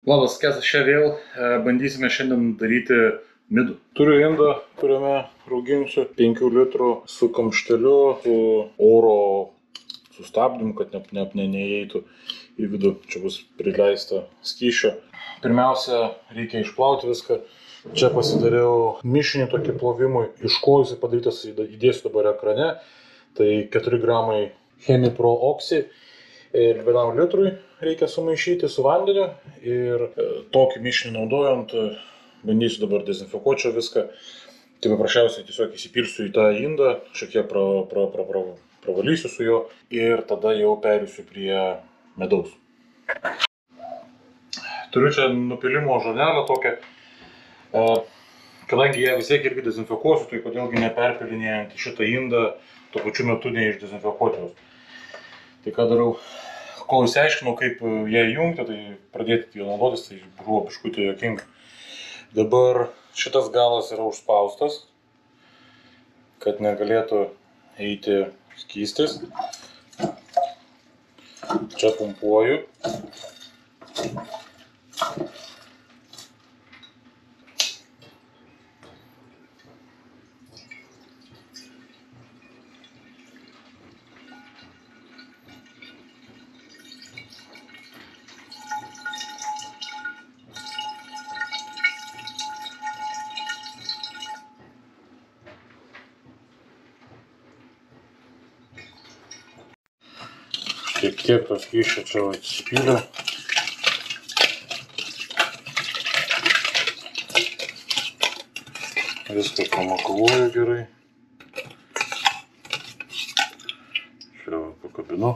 Labas, Kesas, čia vėl bandysime šiandien daryti midų. Turiu indą, kuriame rauginsiu 5 litrų su kamšteliu, su oro sustabdymu, kad neįeitų į vidų. Čia bus prileista skysčio. Pirmiausia, reikia išplauti viską. Čia pasidariau mišinį tokį plovimui, iš ko jisai padarytas, įdėsiu dabar ekrane. Tai 4 gramai Chemipro Oxy. Ir 1 litrui reikia sumaišyti su vandeniu ir tokį mišinį naudojant, bandysiu dabar dezinfekuoti viską. Tai paprasčiausiai tiesiog įsipilsiu į tą indą, šiek tiek pravalysiu su juo ir tada jau perėsiu prie medaus. Turiu čia nupilimo žarnelę tokią, kadangi ją vis tiek irgi dezinfekuosiu, tai kodėlgi neperpilinėjant į šitą indą, tuo pačiu metu neišdezinfekuoti jos. Tai ką darau, kol išsiaiškinau, kaip ją įjungti, tai pradėti jo naudotis, tai buvo biškutį juokinga. Dabar šitas galas yra užspaustas, kad negalėtų eiti skystis. Čia pumpuoju. Tiek to skysčio čia atsipylė. Viską pamakaluoju gerai. Čia pakabinu.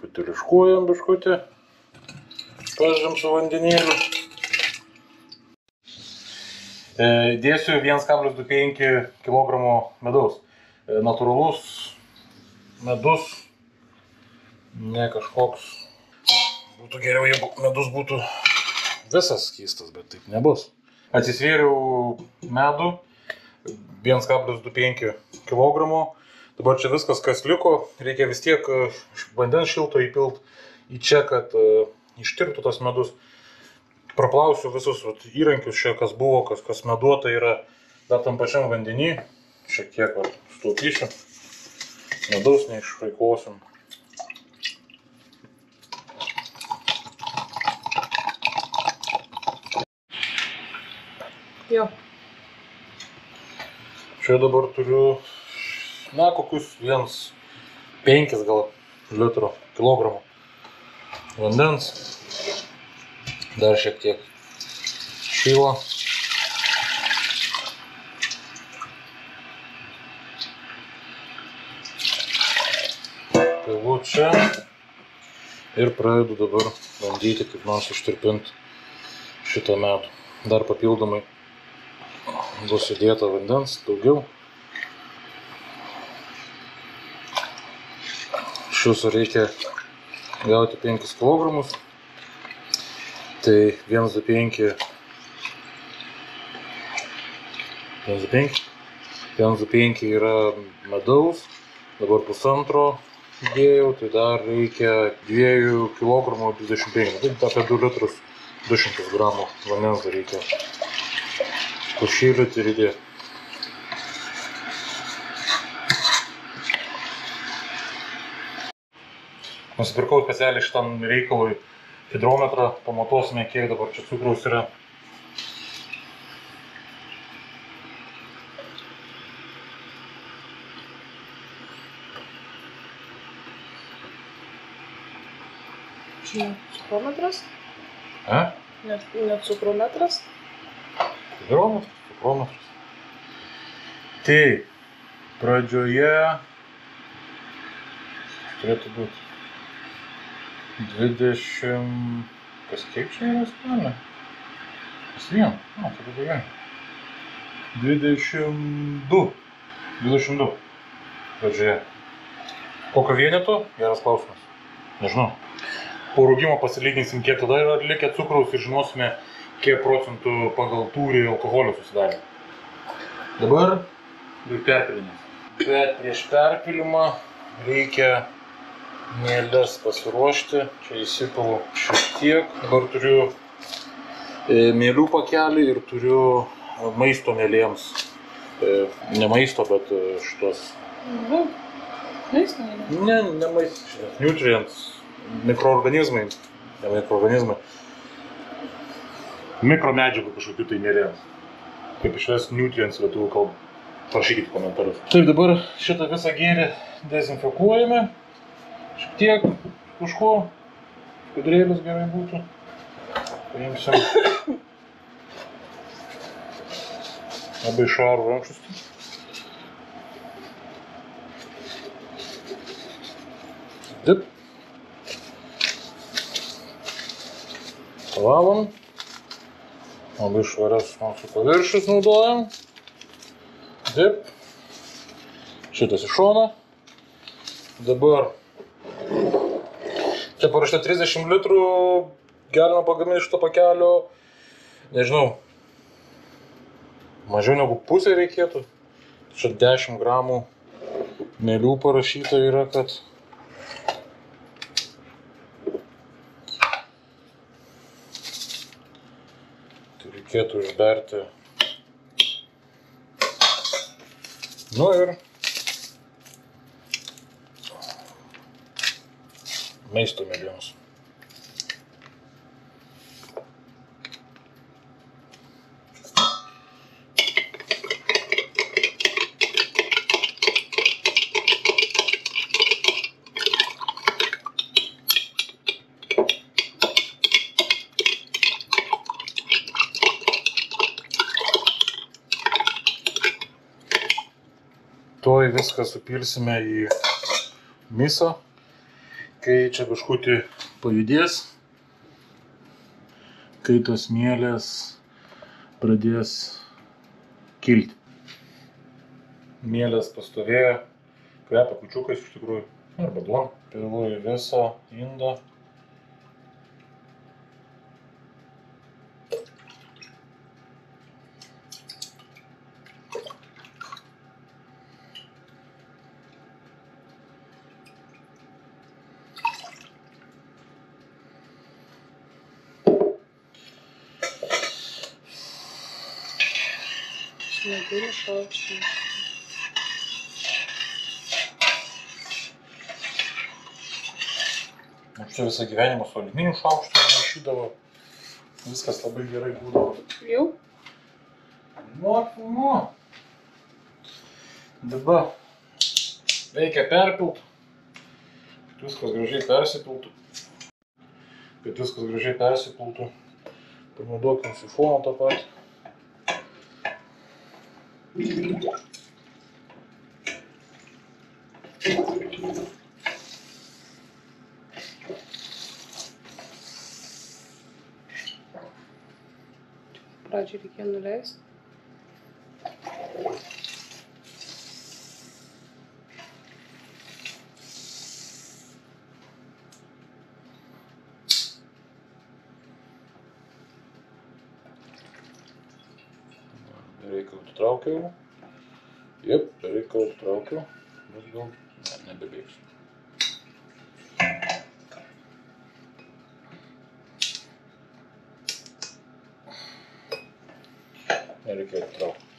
Patiliškuojam biškutį. Pažem su vandenėliu. Dėsiu 1,25 kg medaus. Natūralus medus, ne kažkoks. Būtų geriau, jeigu medus būtų visas skystas, bet taip nebus. Atsisvėriau medų 1,25 kg. Dabar čia viskas, kas liko, reikia vis tiek vandens šilto įpilt į čia, kad ištirptų tas medus. Praplausiu visus įrankius čia, kas buvo, kas meduota yra dar tam pačiam vandenį. Šiek tiek sutaupysiu. Medaus neišvaikosim. Jo. Čia dabar turiu, kokius 1,5 gal litro kilogramų vandens. Dar šiek tiek šyla. Pilu čia ir pradedu dabar bandyti kaip nors ištirpinti šitą medų. Dar papildomai bus įdėta vandens daugiau. Iš viso reikia gauti 5 kg. Tai 1,25 yra medaus, dabar 1,5 įdėjau, tai dar reikia 2 kg 25, tai apie 2 litrus 200 gramų vandens dar reikia pašildyti ir įdėti. Nusipirkau specialiai šitam reikalui hidrometrą, pamatuosime, kiek dabar čia cukraus yra. Čia cukrometras? Ne cukrometras? Hidrometras, cukrometras. Tai pradžioje turėtų būti 20... Kas kiek čia yra spalio? Kas vien? Tai gerai. 22 pradžioje. Kokio vieneto? Geras klausimas. Nežinau. Po rūgimo pasilyginsim, kiek tada yra likę cukraus ir žinosime, kiek procentų pagal tūrį alkoholio susidarė. Dabar perpilimas. Bet prieš perpilimą reikia mieles pasiruošti. Čia įsipilu šiek tiek. Dabar turiu mielių pakelį ir turiu maisto mielėms. Ne maisto, bet šitos. Maisto? Ne maisto, šitas. Nutrients. Mikroorganizmai. Ne mikroorganizmai. Mikromedžiagų kažkokių tai mielėms. Kaip išves nutrients lietuvių kalbą. Prašykite komentarus. Taip, dabar šitą visą gėrį dezinfekuojame. Šiek tiek kažko. Skudrėlis gerai būtų. Paimsim labai švarų rankšluostį. Taip. Pavalom. Labai švarias mūsų paviršius naudojam. Taip. Šitas į šoną. Dabar čia parašyta 30 litrų galima pagaminti iš to pakelio. Nežinau, mažiau negu pusė reikėtų. Čia 10 gramų mielių parašyta yra, kad tai reikėtų išberti. Nu ir maisto mielėms. Tuoj viską supilsime į misą, kai čia kažkutį pajudės, kai tos mielės pradės kilti. Mielės pastovėjo, kvepia kūčiukais iš tikrųjų, arba duona. Pilu į visą indą. Medinių šaukštų. Čia visą gyvenimą su aliuminiu šaukštu maišydavo. Viskas labai gerai būdavo. Jau? Nu. Dabar reikia perpilt, kad viskas gražiai persipiltų. Panaudokim sifoną tą patį. Pradžiai reikėjo nuleisti. Reikalų atitraukiau. Jep, reikalų atitraukiau. Bet gal nebebėgsiu. Nereikia atitraukti.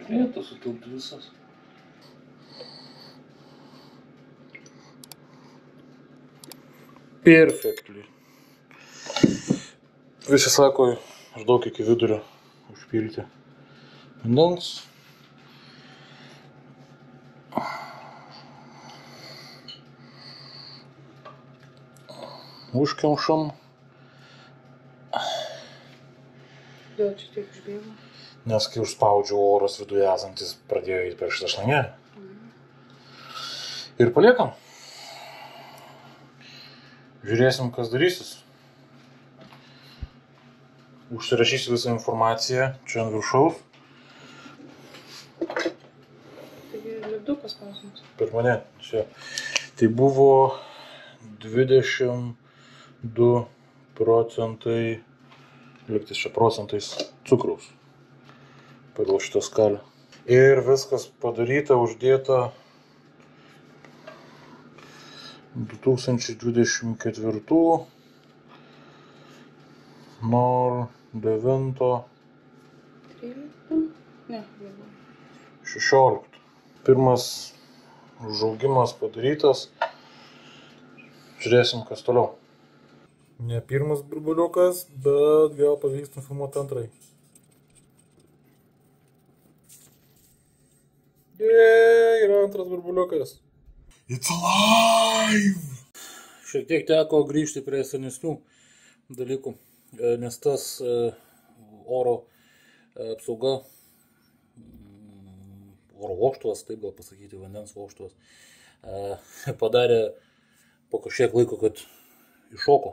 Turėtų sutilpti visas. Perfectly. Visi sako, maždaug iki vidurio užpilti vandens. Užkemšam. Dėl čia tiek užbėgo. Nes kai užspaudžiau, oras viduje esantis pradėjo eiti per šitą šlangę. Ir paliekam. Žiūrėsim, kas darysis. Užsirašysiu visą informaciją čia ant viršaus. Taigi lipdukas klausimas. Per mane čia. Tai buvo 22 procentai, liktis čia procentais cukraus pagal šitą skalę. Ir viskas padaryta, uždėta 2024 09 13? Ne, vėliau. 16. Pirmas užaugimas padarytas. Žiūrėsim, kas toliau. Ne pirmas burbuliukas, bet gal pavyks nufilmuoti antrai. Yra antras burbuliukas. It's alive! Šiek tiek teko grįžti prie senesnių dalykų, nes tas oro apsauga, oro vožtuvas, taip gal pasakyti, vandens vožtuvas, padarė po kažkiek laiko, kad iššoko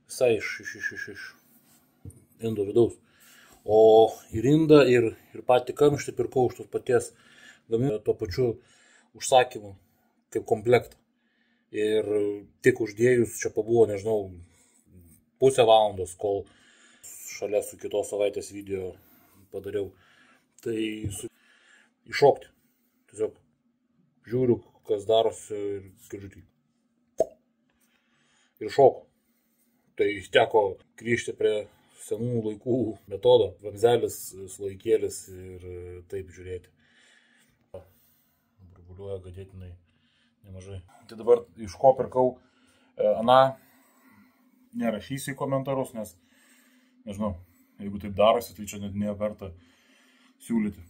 visai iš indo vidaus. O ir indą, ir patį kamštį pirkau už tos paties gamintojo tuo pačiu užsakymu kaip komplektą. Ir tik uždėjus čia pabuvo, nežinau, pusę valandos, kol šalia su kitos savaitės video padariau. Tai iššokti. Tiesiog žiūriu, kas darosi ir girdžiu. Ir šoku. Tai teko grįžti prie senų laikų metodo. Vamzelis, slaikėlis ir taip žiūrėti. Burbuliuoja gadėtinai nemažai. Tai dabar iš ko pirkau, nerašysiu į komentarus, nes, nežinau, jeigu taip darosi, tai čia net neverta siūlyti.